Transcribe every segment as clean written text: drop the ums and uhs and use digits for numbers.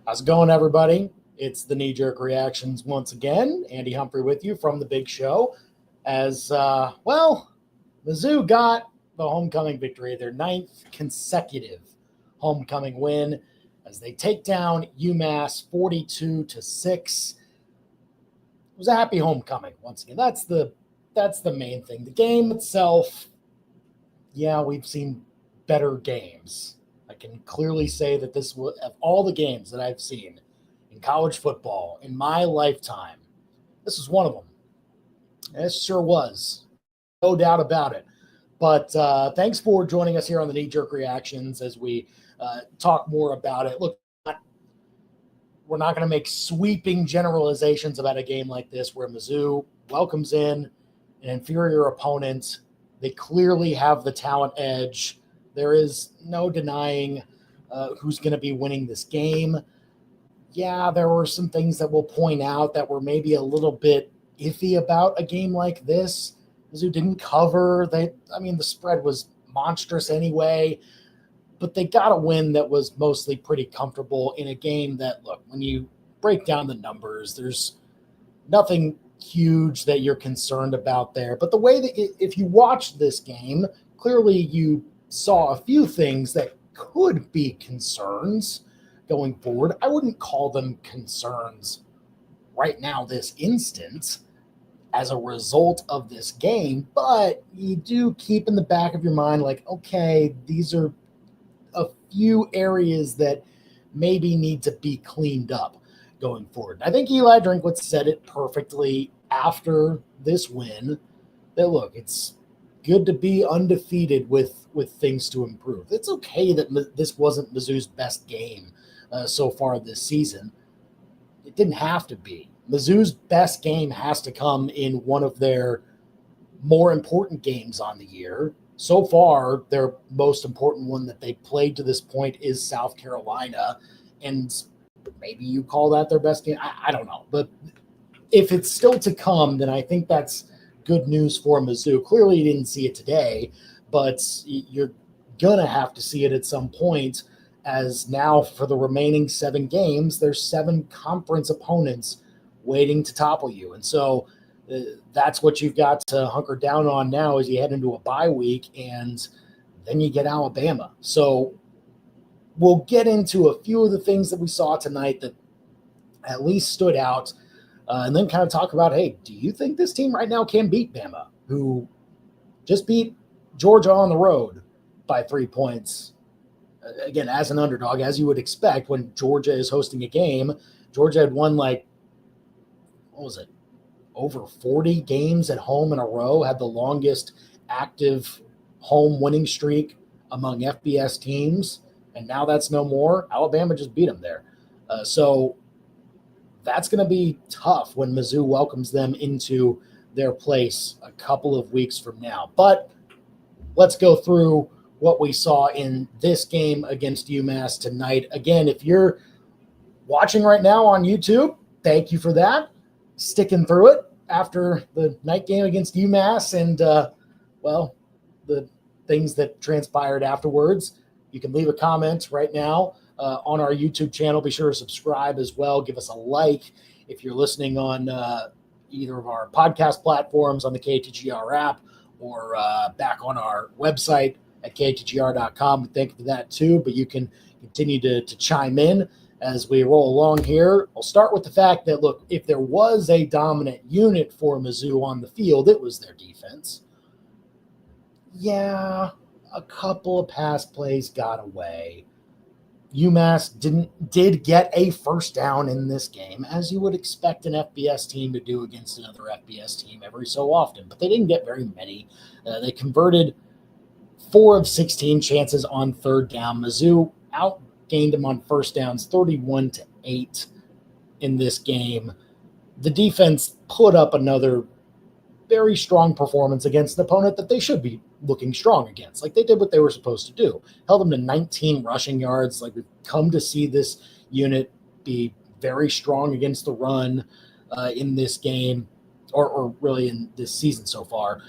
How's it going, everybody? It's the knee-jerk reactions once again. Andy Humphrey with you from the big show. Mizzou got the homecoming victory, their 9th consecutive homecoming win, as they take down UMass 42-6. It was a happy homecoming once again. That's the main thing. The game itself, yeah, we've seen better games. I can clearly say that this was, of all the games that I've seen in college football in my lifetime, this was one of them. It sure was. No doubt about it. But thanks for joining us here on the Knee Jerk Reactions as we talk more about it. Look, we're not going to make sweeping generalizations about a game like this where Mizzou welcomes in an inferior opponent. They clearly have the talent edge. There is no denying who's going to be winning this game. Yeah, there were some things that we'll point out that were maybe a little bit iffy about a game like this. Mizzou didn't cover. The spread was monstrous anyway, but they got a win that was mostly pretty comfortable in a game that, look, when you break down the numbers, there's nothing huge that you're concerned about there. But the way that if you watch this game, clearly you saw a few things that could be concerns going forward. I wouldn't call them concerns right now, this instant, as a result of this game, but you do keep in the back of your mind, like, okay, these are a few areas that maybe need to be cleaned up going forward. I think Eli Drinkwitz said it perfectly after this win, that, look, it's good to be undefeated with things to improve. It's okay that this wasn't Mizzou's best game so far this season. It didn't have to be. Mizzou's best game has to come in one of their more important games on the year. So far, their most important one that they played to this point is South Carolina, and maybe you call that their best game. I don't know. But if it's still to come, then I think that's good news for Mizzou. Clearly, you didn't see it today, but you're going to have to see it at some point, as now for the remaining 7 games, there's 7 conference opponents waiting to topple you. And so that's what you've got to hunker down on now as you head into a bye week, and then you get Alabama. So we'll get into a few of the things that we saw tonight that at least stood out, and then kind of talk about, hey, do you think this team right now can beat Bama, who just beat Georgia on the road by 3 points? Again, as an underdog, as you would expect when Georgia is hosting a game. Georgia had won over 40 games at home in a row, had the longest active home winning streak among FBS teams, and now that's no more. Alabama just beat them there. So that's going to be tough when Mizzou welcomes them into their place a couple of weeks from now. But let's go through what we saw in this game against UMass tonight. Again, if you're watching right now on YouTube, thank you for that. Sticking through it after the night game against UMass and, the things that transpired afterwards. You can leave a comment right now on our YouTube channel. Be sure to subscribe as well. Give us a like if you're listening on either of our podcast platforms on the KTGR app or back on our website at ktgr.com. Thank you for that too, but you can continue to chime in as we roll along here. I'll start with the fact that, look, if there was a dominant unit for Mizzou on the field, it was their defense. Yeah, a couple of pass plays got away. UMass did get a first down in this game, as you would expect an FBS team to do against another FBS team every so often, but they didn't get very many. They converted 4 of 16 chances on third down. Mizzou outgained them on first downs 31-8 in this game. The defense put up another very strong performance against an opponent that they should be looking strong against. Like, they did what they were supposed to do. Held them to 19 rushing yards. Like, we've come to see this unit be very strong against the run in this game, or really in this season so far.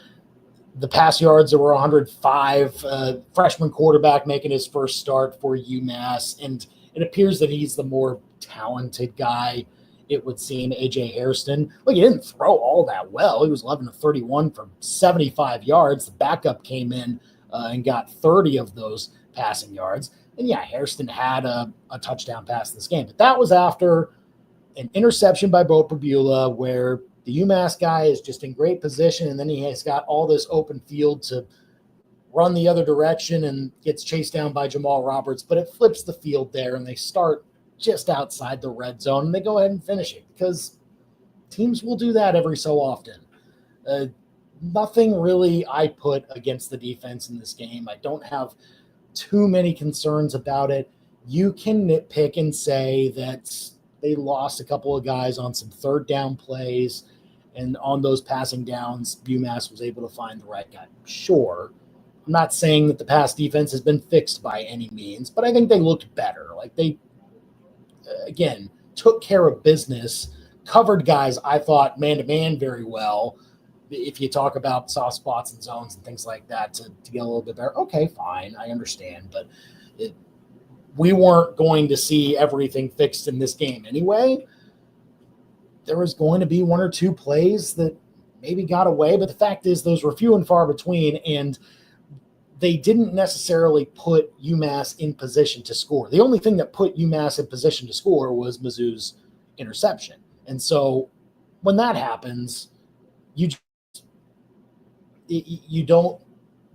The pass yards, there were 105. Freshman quarterback making his first start for UMass, and it appears that he's the more talented guy, it would seem, A.J. Hairston. Look, he didn't throw all that well. He was 11 of 31 for 75 yards. The backup came in and got 30 of those passing yards. And yeah, Hairston had a touchdown pass in this game. But that was after an interception by Bo Pribula where the UMass guy is just in great position, and then he has got all this open field to run the other direction and gets chased down by Jamal Roberts. But it flips the field there, and they start just outside the red zone, and they go ahead and finish it because teams will do that every so often. Nothing really I put against the defense in this game. I don't have too many concerns about it. You can nitpick and say that they lost a couple of guys on some third down plays, and on those passing downs, UMass was able to find the right guy. Sure. I'm not saying that the pass defense has been fixed by any means, but I think they looked better. Like they, again, took care of business, covered guys, I thought, man-to-man very well. If you talk about soft spots and zones and things like that to get a little bit better, okay, fine, I understand. But we weren't going to see everything fixed in this game anyway. There was going to be one or two plays that maybe got away, but the fact is those were few and far between, and they didn't necessarily put UMass in position to score. The only thing that put UMass in position to score was Mizzou's interception. And so when that happens, you don't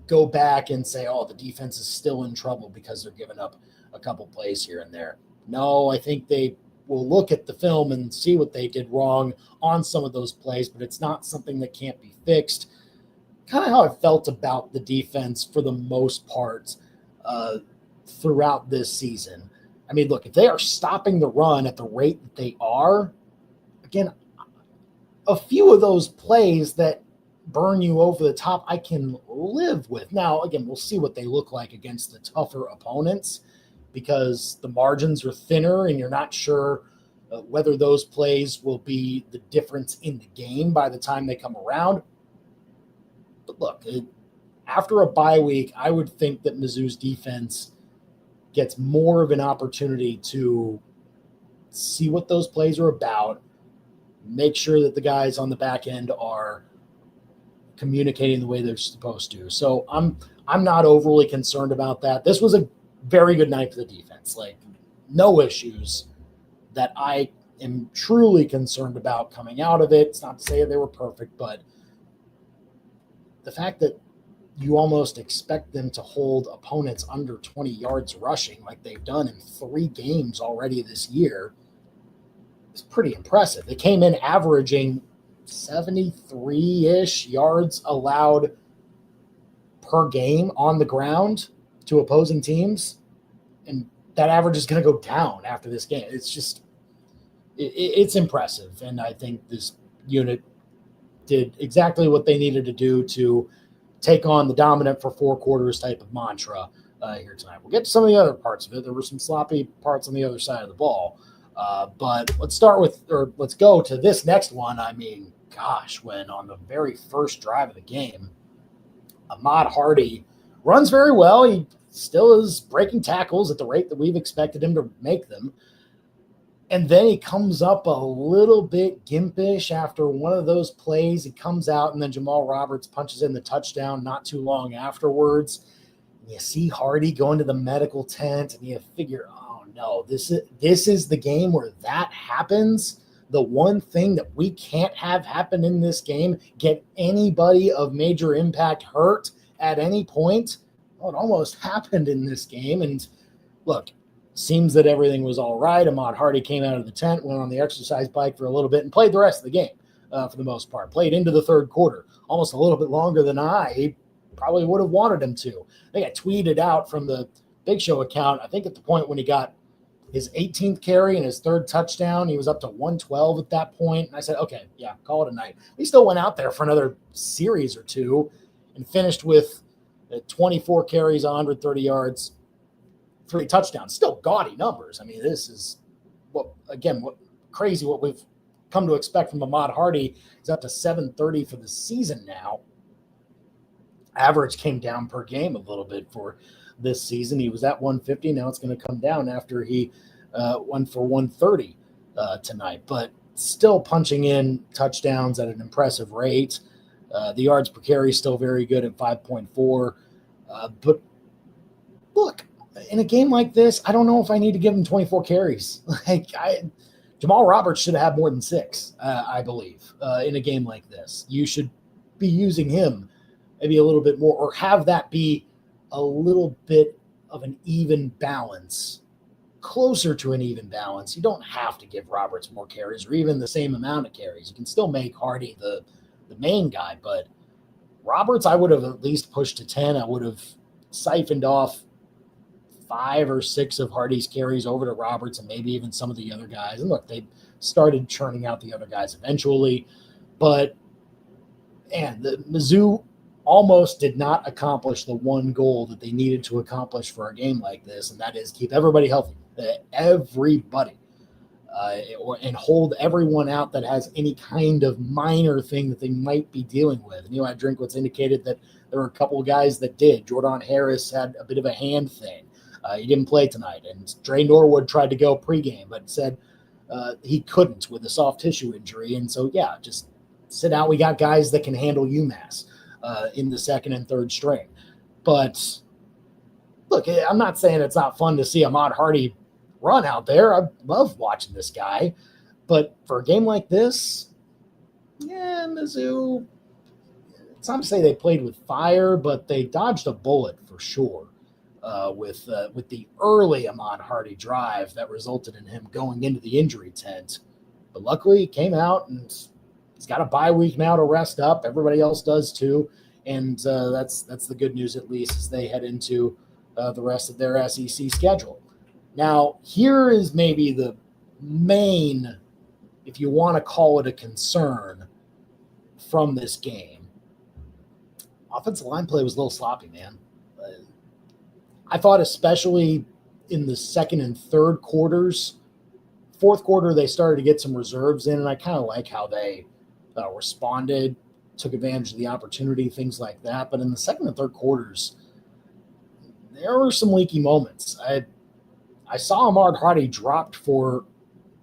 go back and say, oh, the defense is still in trouble because they're giving up a couple plays here and there. No, I think they will look at the film and see what they did wrong on some of those plays, but it's not something that can't be fixed. Kind of how I felt about the defense for the most part throughout this season. I mean, look, if they are stopping the run at the rate that they are, again, a few of those plays that burn you over the top, I can live with. Now, again, we'll see what they look like against the tougher opponents because the margins are thinner and you're not sure whether those plays will be the difference in the game by the time they come around. But look, after a bye week, I would think that Mizzou's defense gets more of an opportunity to see what those plays are about, make sure that the guys on the back end are communicating the way they're supposed to. So I'm not overly concerned about that. This was a very good night for the defense. Like, no issues that I am truly concerned about coming out of it. It's not to say they were perfect, but the fact that you almost expect them to hold opponents under 20 yards rushing like they've done in 3 games already this year is pretty impressive. They came in averaging 73-ish yards allowed per game on the ground to opposing teams, and that average is going to go down after this game. It's just it's impressive, and I think this unit did exactly what they needed to do to take on the dominant for 4 quarters type of mantra here tonight. We'll get to some of the other parts of it. There were some sloppy parts on the other side of the ball. But let's go to this next one. I mean, gosh, when on the very first drive of the game, Ahmad Hardy runs very well. He still is breaking tackles at the rate that we've expected him to make them. And then he comes up a little bit gimpish after one of those plays. He comes out, and then Jamal Roberts punches in the touchdown not too long afterwards. And you see Hardy going to the medical tent, and you figure, oh, no, this is the game where that happens. The one thing that we can't have happen in this game, get anybody of major impact hurt at any point. Well, it almost happened in this game. And look, seems that everything was all right. Ahmad Hardy came out of the tent, went on the exercise bike for a little bit, and played the rest of the game for the most part. Played into the third quarter, almost a little bit longer than I probably would have wanted him to. I think I tweeted out from the Big Show account, I think at the point when he got his 18th carry and his 3rd touchdown, he was up to 112 at that point. And I said, okay, yeah, call it a night. He still went out there for another series or 2 and finished with 24 carries, 130 yards, 3 touchdowns. Still gaudy numbers. I mean, this is what crazy what we've come to expect from Ahmad Hardy. He's up to 730 for the season now. average came down per game a little bit for this season. He was at 150. Now it's going to come down after he went for 130 tonight, but still punching in touchdowns at an impressive rate. The yards per carry is still very good at 5.4. But look, in a game like this, I don't know if I need to give him 24 carries. Jamal Roberts should have had more than 6, I believe, in a game like this. You should be using him maybe a little bit more, or have that be a little bit of an even balance, closer to an even balance. You don't have to give Roberts more carries or even the same amount of carries. You can still make Hardy the main guy, but Roberts, I would have at least pushed to 10. I would have siphoned off 5 or 6 of Hardy's carries over to Roberts and maybe even some of the other guys. And look, they started churning out the other guys eventually, but the Mizzou almost did not accomplish the one goal that they needed to accomplish for a game like this, and that is keep everybody healthy, everybody, and hold everyone out that has any kind of minor thing that they might be dealing with. And Eli Drinkwitz indicated that there were a couple of guys that did. Jordan Harris had a bit of a hand thing. He didn't play tonight. And Dre Norwood tried to go pregame, but said he couldn't with a soft tissue injury. And so, just sit out. We got guys that can handle UMass in the second and third string. But look, I'm not saying it's not fun to see Ahmad Hardy run out there. I love watching this guy. But for a game like this, Mizzou, it's not to say they played with fire, but they dodged a bullet for sure with the early Ahmad Hardy drive that resulted in him going into the injury tent. But luckily, he came out and he's got a bye week now to rest up. Everybody else does too. And that's the good news, at least, as they head into the rest of their SEC schedule. Now, here is maybe the main, if you want to call it a concern, from this game. Offensive line play was a little sloppy, man. I thought especially in the second and third quarters. Fourth quarter, they started to get some reserves in, and I kind of like how they responded, took advantage of the opportunity, things like that. But in the second and third quarters, there were some leaky moments. I saw Ahmad Hardy dropped for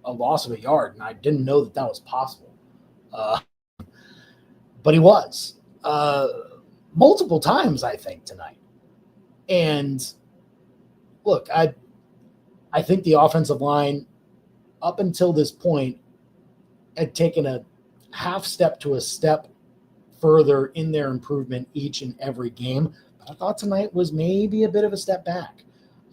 a loss of a yard, and I didn't know that was possible. But he was multiple times, I think, tonight. And look, I think the offensive line, up until this point, had taken a half step to a step further in their improvement each and every game. But I thought tonight was maybe a bit of a step back.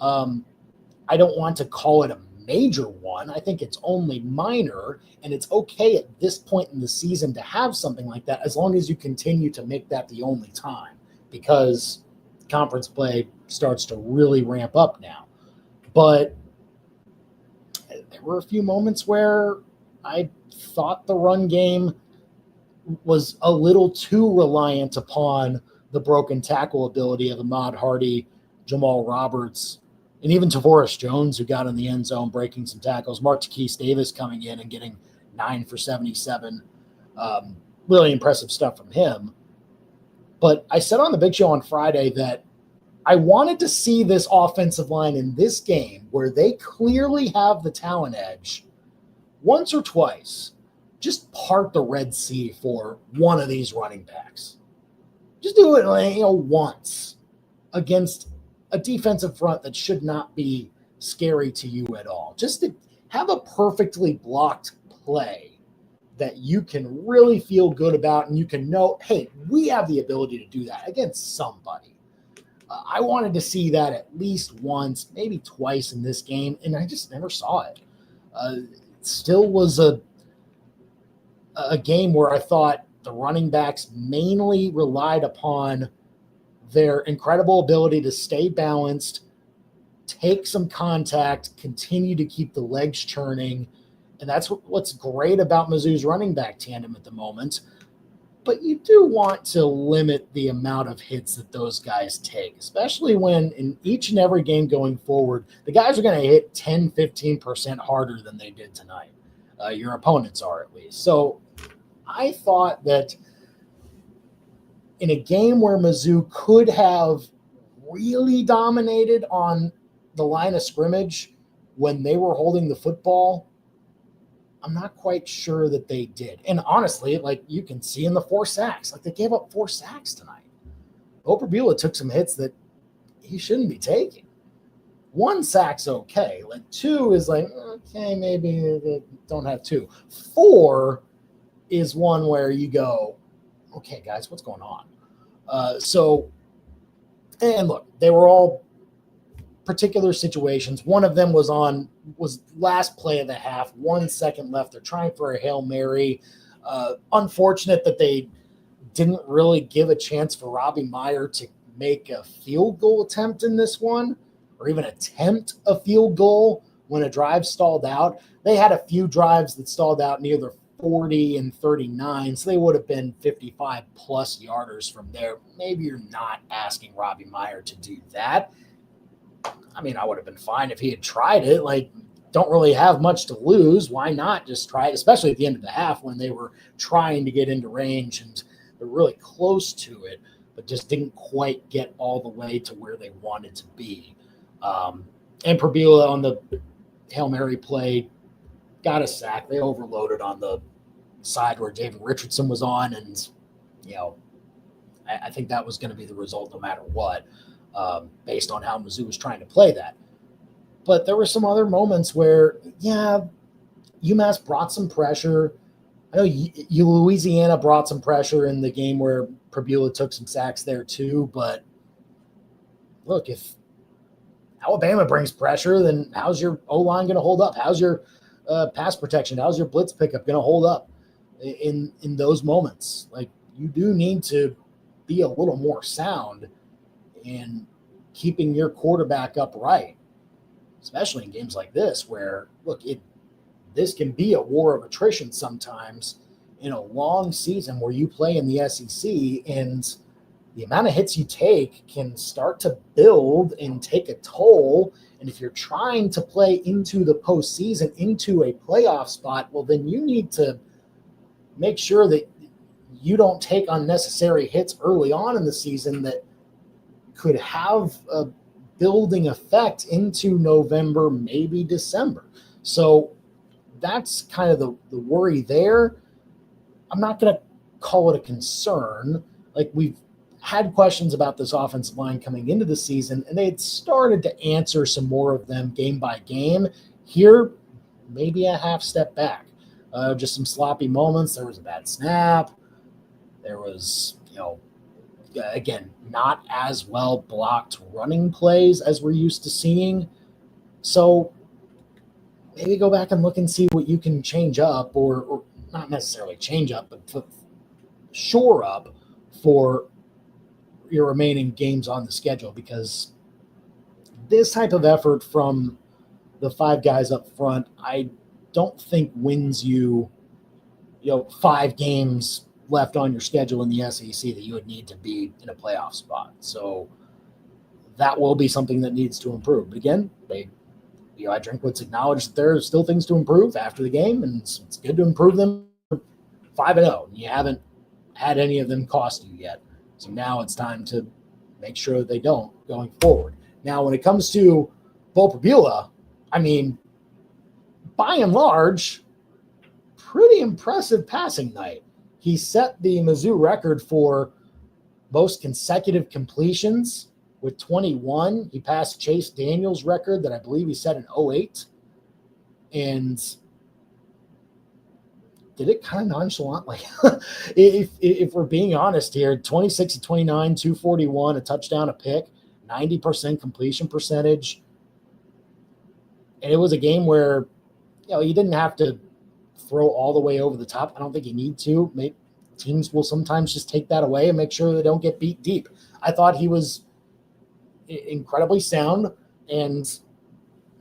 I don't want to call it a major one. I think it's only minor, and it's okay at this point in the season to have something like that as long as you continue to make that the only time, because conference play starts to really ramp up now. But there were a few moments where I thought the run game was a little too reliant upon the broken tackle ability of Ahmad Hardy, Jamal Roberts, and even Tavoris Jones, who got in the end zone breaking some tackles. Martakis Davis coming in and getting 9 for 77. Really impressive stuff from him. But I said on the Big Show on Friday that I wanted to see this offensive line in this game, where they clearly have the talent edge, once or twice, just part the Red Sea for one of these running backs. Just do it, once against a defensive front that should not be scary to you at all. Just to have a perfectly blocked play that you can really feel good about, and you can know, hey, we have the ability to do that against somebody. I wanted to see that at least once, maybe twice in this game, and I just never saw it. It still was a game where I thought the running backs mainly relied upon their incredible ability to stay balanced, take some contact, continue to keep the legs churning. And that's what's great about Mizzou's running back tandem at the moment. But you do want to limit the amount of hits that those guys take, especially when in each and every game going forward, the guys are going to hit 10, 15% harder than they did tonight. Your opponents are, at least. So I thought that in a game where Mizzou could have really dominated on the line of scrimmage when they were holding the football, I'm not quite sure that they did. And honestly, like you can see in the 4 sacks, like they gave up 4 sacks tonight. Operbula took some hits that he shouldn't be taking. 1 sack's okay. Like 2 is like, okay, maybe don't have 2. 4 is one where you go, okay, guys, what's going on? And look, they were all particular situations. One of them was last play of the half, 1 second left. They're trying for a Hail Mary. Unfortunate that they didn't really give a chance for Robbie Meyer to make a field goal attempt in this one, or even attempt a field goal when a drive stalled out. They had a few drives that stalled out near the 40 and 39, so they would have been 55-plus yarders from there. Maybe you're not asking Robbie Meyer to do that. I mean, I would have been fine if he had tried it. Like, don't really have much to lose. Why not just try it, especially at the end of the half when they were trying to get into range and they're really close to it, but just didn't quite get all the way to where they wanted to be. And Prabila on the Hail Mary play got a sack. They overloaded on the side where David Richardson was on, and, I think that was going to be the result no matter what, based on how Mizzou was trying to play that. But there were some other moments where, UMass brought some pressure. I know Louisiana brought some pressure in the game where Prabila took some sacks there too, but look, if Alabama brings pressure, then how's your O-line going to hold up? How's your pass protection? How's your blitz pickup going to hold up in those moments? Like, you do need to be a little more sound in keeping your quarterback upright, especially in games like this where, look, this can be a war of attrition sometimes in a long season where you play in the SEC, and the amount of hits you take can start to build and take a toll. And if you're trying to play into the postseason, into a playoff spot, well, then you need to make sure that you don't take unnecessary hits early on in the season that could have a building effect into November, maybe December. So that's kind of the worry there. I'm not going to call it a concern. Like, we've had questions about this offensive line coming into the season, and they had started to answer some more of them game by game. Here, maybe a half step back. Just some sloppy moments. There was a bad snap. There was, again, not as well blocked running plays as we're used to seeing. So maybe go back and look and see what you can change up, or not necessarily change up, but shore up for your remaining games on the schedule, because this type of effort from the 5 guys up front, I don't think wins you, 5 games left on your schedule in the SEC that you would need to be in a playoff spot. So that will be something that needs to improve. But again, Eli Drinkwitz acknowledged that there are still things to improve after the game, and it's good to improve them 5-0. You haven't had any of them cost you yet. So now it's time to make sure that they don't going forward. Now, when it comes to Bo Prabila, I mean, by and large, pretty impressive passing night. He set the Mizzou record for most consecutive completions with 21. He passed Chase Daniels' record that I believe he set in 2008. And did it kind of nonchalantly. if we're being honest here, 26 to 29, 241, a touchdown, a pick, 90% completion percentage. And it was a game where, you didn't have to throw all the way over the top. I don't think you need to. Maybe teams will sometimes just take that away and make sure they don't get beat deep. I thought he was incredibly sound and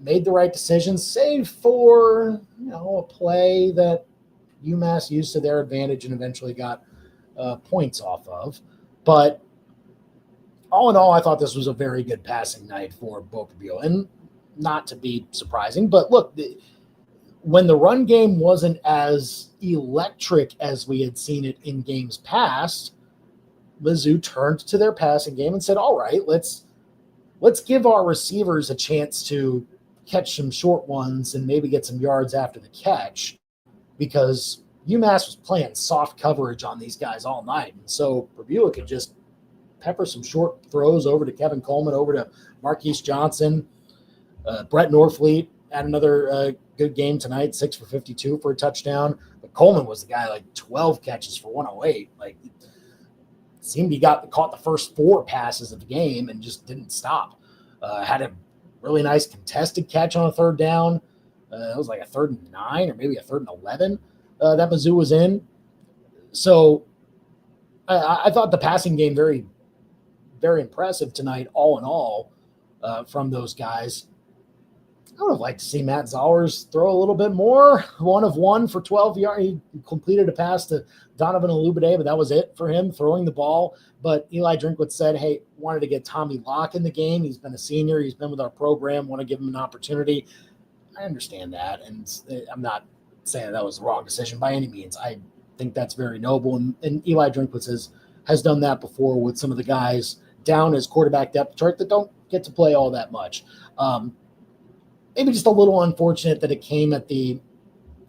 made the right decisions, save for, a play that UMass used to their advantage and eventually got points off of. But all in all, I thought this was a very good passing night for Bo Prabila. And not to be surprising, but look, when the run game wasn't as electric as we had seen it in games past, Mizzou turned to their passing game and said, all right, let's give our receivers a chance to catch some short ones and maybe get some yards after the catch, because UMass was playing soft coverage on these guys all night. And so Prabula could just pepper some short throws over to Kevin Coleman, over to Marquise Johnson. Brett Norfleet had another good game tonight, 6 for 52 for a touchdown. But Coleman was the guy, like 12 catches for 108. Like, it seemed he caught the first 4 passes of the game and just didn't stop. Had a really nice contested catch on a third down. It was like a 3rd and 9 or maybe a 3rd and 11 that Mizzou was in. So I thought the passing game very, very impressive tonight, all in all, from those guys. I would have liked to see Matt Zowers throw a little bit more. 1 of 1 for 12 yards. He completed a pass to Donovan Olubade, but that was it for him throwing the ball. But Eli Drinkwitz said, hey, wanted to get Tommy Locke in the game. He's been a senior. He's been with our program. Want to give him an opportunity. I understand that, and I'm not saying that was the wrong decision by any means. I think that's very noble, and Eli Drinkwitz has done that before with some of the guys down his quarterback depth chart that don't get to play all that much. Maybe just a little unfortunate that it came at the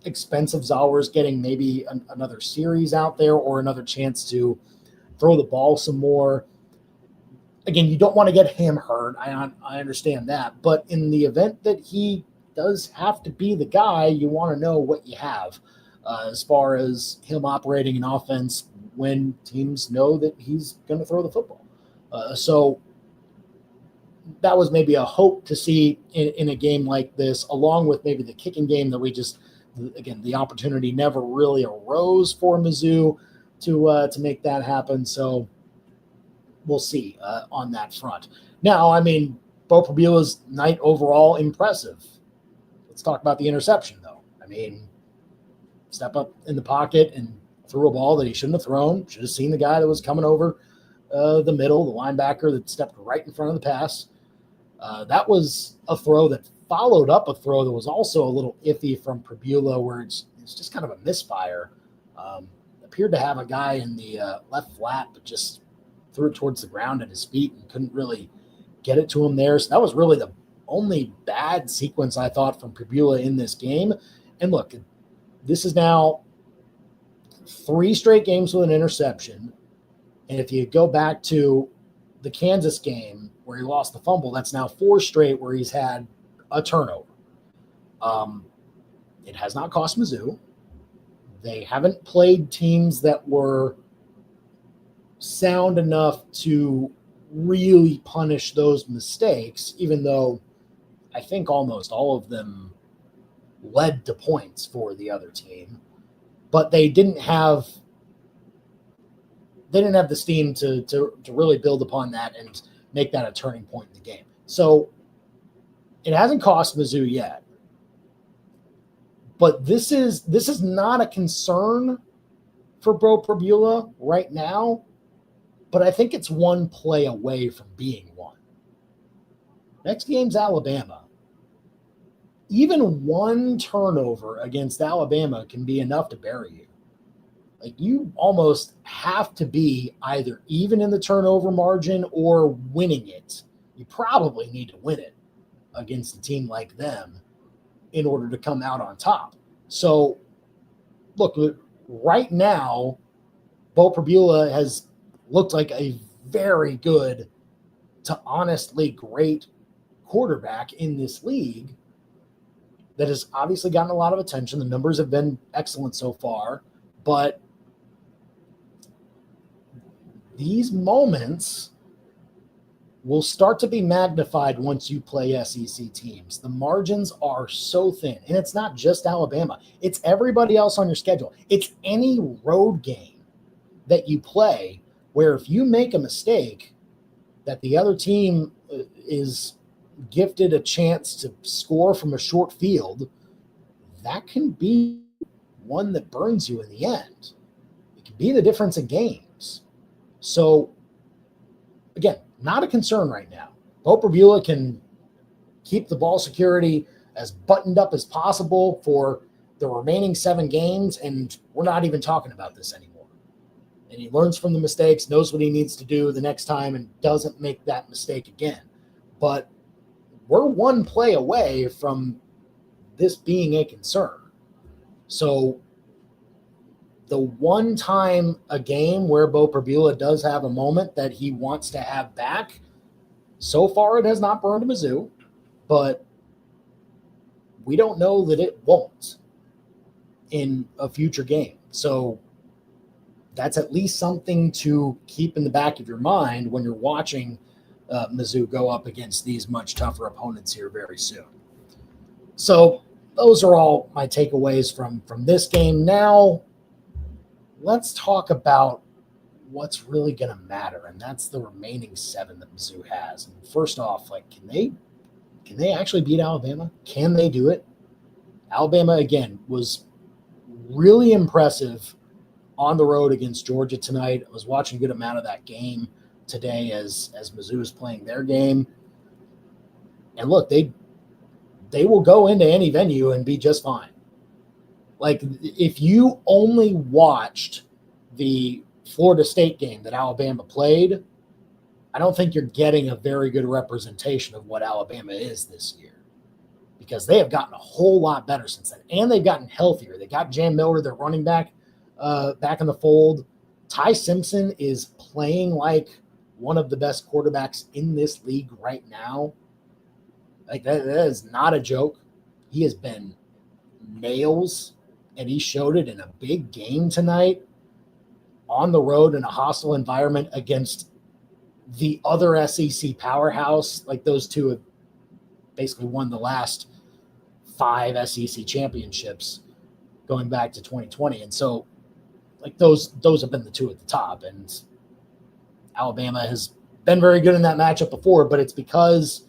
expense of Zowers getting maybe another series out there or another chance to throw the ball some more. Again, you don't want to get him hurt. I understand that. But in the event that he does have to be the guy, you want to know what you have as far as him operating an offense when teams know that he's going to throw the football. So that was maybe a hope to see in a game like this, along with maybe the kicking game that the opportunity never really arose for Mizzou to make that happen. So we'll see on that front. Now, I mean, Bo Prabula's night overall impressive. Let's talk about the interception, though. I mean, step up in the pocket and threw a ball that he shouldn't have thrown. Should have seen the guy that was coming over the middle, the linebacker that stepped right in front of the pass. That was a throw that followed up a throw that was also a little iffy from Prabula, where it's just kind of a misfire. Appeared to have a guy in the left flat, but just threw it towards the ground at his feet and couldn't really get it to him there. So that was really the only bad sequence I thought from Prabula in this game. And look, this is now 3 straight games with an interception. And if you go back to the Kansas game where he lost the fumble, that's now 4 straight where he's had a turnover. It has not cost Mizzou. They haven't played teams that were sound enough to really punish those mistakes, even though I think almost all of them led to points for the other team. But they didn't have the steam to really build upon that and make that a turning point in the game. So it hasn't cost Mizzou yet. But this is not a concern for Bo Prabula right now, but I think it's one play away from being one. Next game's Alabama. Even one turnover against Alabama can be enough to bury you. Like, you almost have to be either even in the turnover margin or winning it. You probably need to win it against a team like them in order to come out on top. So, look, right now, Bo Prabula has looked like a very good to honestly great quarterback in this league that has obviously gotten a lot of attention. The numbers have been excellent so far, but these moments will start to be magnified once you play SEC teams. The margins are so thin, and it's not just Alabama. It's everybody else on your schedule. It's any road game that you play where if you make a mistake that the other team is gifted a chance to score from a short field, that can be one that burns you in the end. It can be the difference in games. So, again, not a concern right now. Bo Prabula can keep the ball security as buttoned up as possible for the remaining 7 games, and we're not even talking about this anymore. and he learns from the mistakes, knows what he needs to do the next time, and doesn't make that mistake again. But we're one play away from this being a concern. So the one time a game where Bo Perbula does have a moment that he wants to have back, so far it has not burned Mizzou, but we don't know that it won't in a future game. So that's at least something to keep in the back of your mind when you're watching Mizzou go up against these much tougher opponents here very soon. So those are all my takeaways from this game. Now, let's talk about what's really going to matter, and that's the remaining 7 that Mizzou has. And first off, like, can they actually beat Alabama? Can they do it? Alabama, again, was really impressive on the road against Georgia tonight. I was watching a good amount of that game today as Mizzou is playing their game. And look, they will go into any venue and be just fine. Like, if you only watched the Florida State game that Alabama played, I don't think you're getting a very good representation of what Alabama is this year, because they have gotten a whole lot better since then, and they've gotten healthier. They got Jam Miller, their running back, back in the fold. Ty Simpson is playing like one of the best quarterbacks in this league right now. Like, that is not a joke. He has been nails, and he showed it in a big game tonight on the road in a hostile environment against the other SEC powerhouse. Like, those two have basically won the last 5 SEC championships going back to 2020. And so, like, those have been the two at the top. And Alabama has been very good in that matchup before, but it's because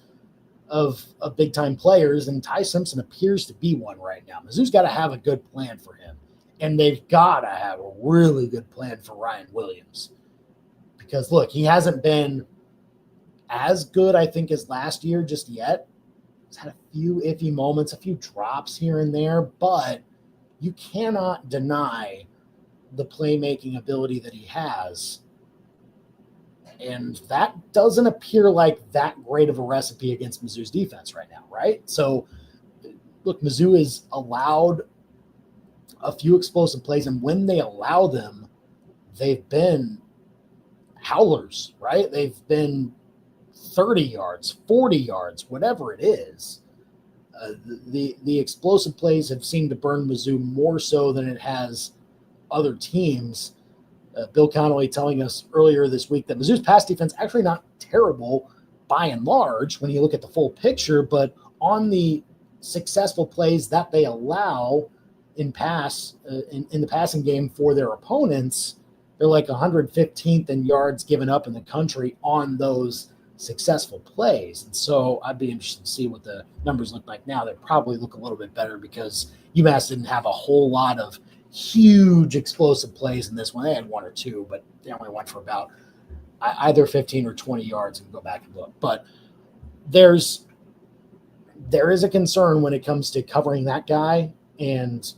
of big-time players, and Ty Simpson appears to be one right now. Mizzou's got to have a good plan for him, and they've got to have a really good plan for Ryan Williams. Because, look, he hasn't been as good, I think, as last year just yet. He's had a few iffy moments, a few drops here and there, but you cannot deny the playmaking ability that he has. And that doesn't appear like that great of a recipe against Mizzou's defense right now, right? So, look, Mizzou has allowed a few explosive plays, and when they allow them, they've been howlers, right? They've been 30 yards, 40 yards, whatever it is. The explosive plays have seemed to burn Mizzou more so than it has other teams. Bill Connolly telling us earlier this week that Mizzou's pass defense actually not terrible by and large when you look at the full picture, but on the successful plays that they allow in the passing game for their opponents, they're like 115th in yards given up in the country on those successful plays. And so I'd be interested to see what the numbers look like now. They probably look a little bit better because UMass didn't have a whole lot of huge explosive plays in this one. They had 1 or 2, but they only went for about either 15 or 20 yards, and go back and look. But there is a concern when it comes to covering that guy and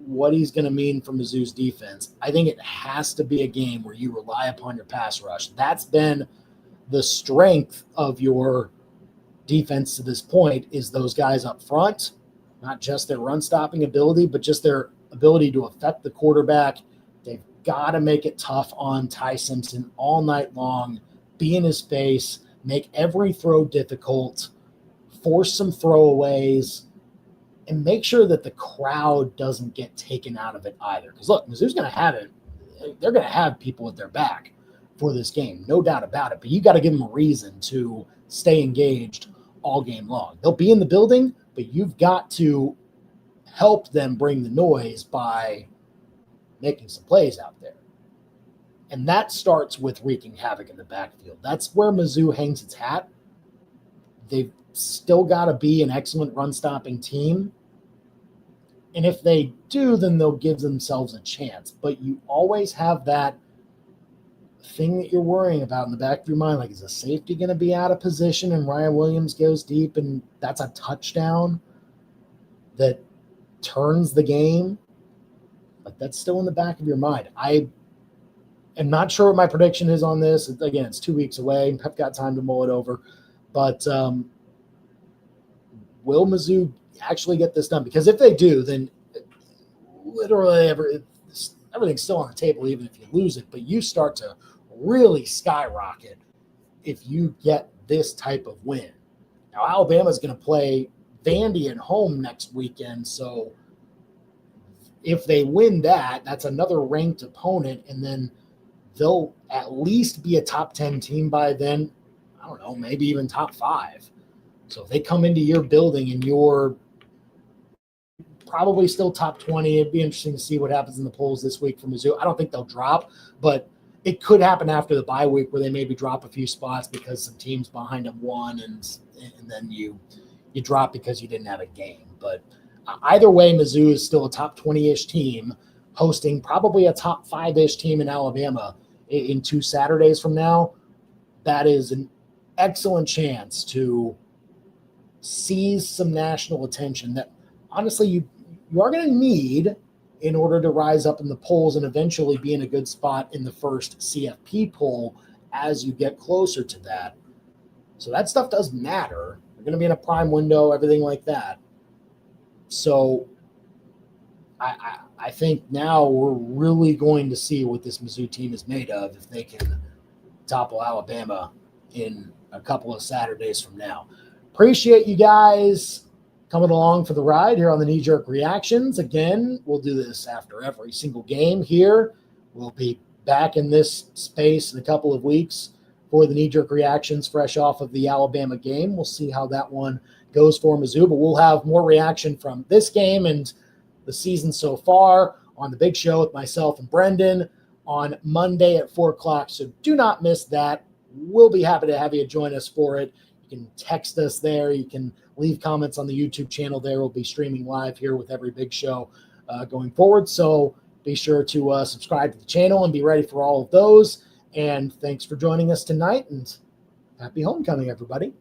what he's going to mean for Mizzou's defense. I think it has to be a game where you rely upon your pass rush. That's been the strength of your defense to this point, is those guys up front, not just their run stopping ability, but just their ability to affect the quarterback. They've got to make it tough on Ty Simpson all night long, be in his face, make every throw difficult, force some throwaways, and make sure that the crowd doesn't get taken out of it either. Because, look, Mizzou's going to have it. They're going to have people at their back for this game, no doubt about it. But you got to give them a reason to stay engaged all game long. They'll be in the building, but you've got to help them bring the noise by making some plays out there. And that starts with wreaking havoc in the backfield. That's where Mizzou hangs its hat. They've still got to be an excellent run-stopping team. And if they do, then they'll give themselves a chance. But you always have that thing that you're worrying about in the back of your mind. Like, is a safety going to be out of position and Ryan Williams goes deep and that's a touchdown that turns the game? Like, that's still in the back of your mind. am not sure what my prediction is on this. Again, it's 2 weeks away. I've got time to mull it over. But will Mizzou actually get this done? Because if they do, then literally everything's still on the table, even if you lose it. But you start to really skyrocket if you get this type of win. Now, Alabama's going to play Vandy at home next weekend. So if they win that, that's another ranked opponent. And then they'll at least be a top 10 team by then. I don't know, maybe even top 5. So if they come into your building and you're probably still top 20, it'd be interesting to see what happens in the polls this week for Mizzou. I don't think they'll drop, but it could happen after the bye week where they maybe drop a few spots because some teams behind them won, and then you drop because you didn't have a game. But either way, Mizzou is still a top 20-ish team hosting probably a top 5-ish team in Alabama in 2 Saturdays from now. That is an excellent chance to seize some national attention that honestly you are going to need in order to rise up in the polls and eventually be in a good spot in the first CFP poll as you get closer to that. So that stuff does matter. You're going to be in a prime window, everything like that. So I think now we're really going to see what this Mizzou team is made of if they can topple Alabama in a couple of Saturdays from now. Appreciate you guys coming along for the ride here on the Knee Jerk Reactions. Again, we'll do this after every single game here. We'll be back in this space in a couple of weeks for the Knee Jerk Reactions fresh off of the Alabama game. We'll see how that one goes for Mizzou, but we'll have more reaction from this game and the season so far on the big show with myself and Brendan on Monday at 4 o'clock. So do not miss that. We'll be happy to have you join us for it. You can text us there. You can leave comments on the YouTube channel there. We'll be streaming live here with every big show going forward. So be sure to subscribe to the channel and be ready for all of those. And thanks for joining us tonight, and happy homecoming, everybody.